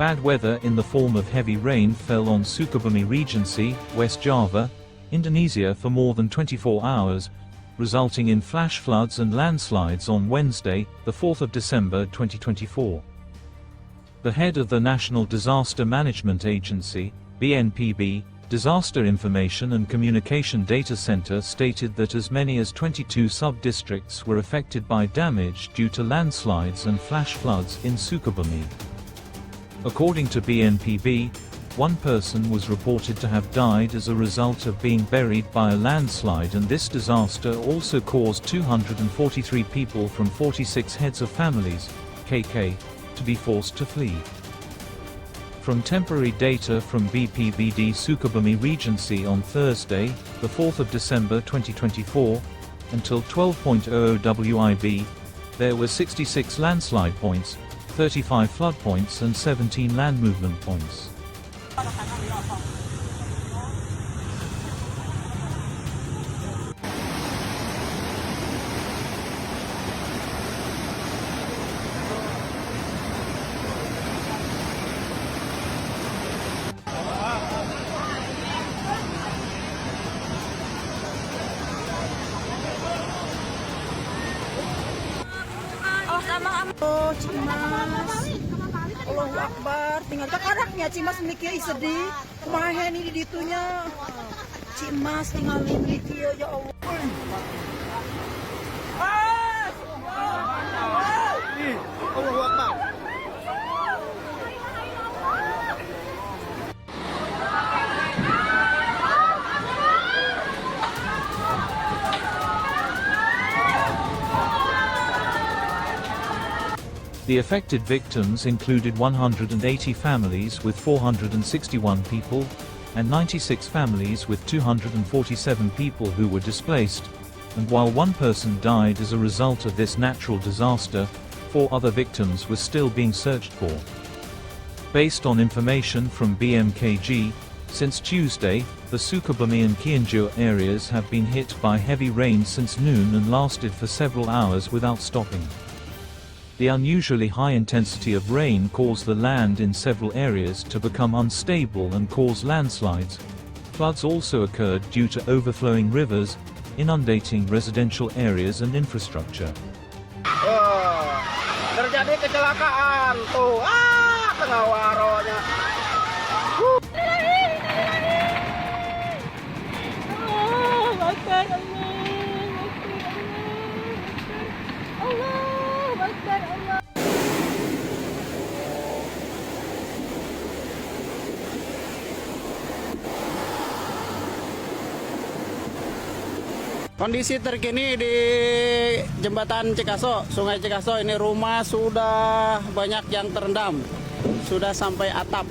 Bad weather in the form of heavy rain fell on Sukabumi Regency, West Java, Indonesia for more than 24 hours, resulting in flash floods and landslides on Wednesday, the 4th of December 2024. The head of the National Disaster Management Agency, BNPB, Disaster Information and Communication Data Center stated that as many as 22 sub-districts were affected by damage due to landslides and flash floods in Sukabumi. According to BNPB, one person was reported to have died as a result of being buried by a landslide, and this disaster also caused 243 people from 46 heads of families, KK, to be forced to flee. From temporary data from BPBD Sukabumi Regency on Thursday, the 4th of December 2024, until 12:00 WIB, there were 66 landslide points, 35 flood points and 17 land movement points. Oh, Cimas, Allahu Akbar, tinggal karaknya Cimas mikir sedih, kemahin ini ditunya, Cimas tinggal mikir ya Allah. Allahu Akbar. The affected victims included 180 families with 461 people, and 96 families with 247 people who were displaced, and while one person died as a result of this natural disaster, 4 other victims were still being searched for. Based on information from BMKG, since Tuesday, the Sukabumi and Cianjur areas have been hit by heavy rain since noon and lasted for several hours without stopping. The unusually high intensity of rain caused the land in several areas to become unstable and cause landslides. Floods also occurred due to overflowing rivers, inundating residential areas and infrastructure. Terjadi kecelakaan tuh, tengah waronya. Kondisi terkini di jembatan Cikaso, Sungai Cikaso, ini rumah sudah banyak yang terendam, sudah sampai atap.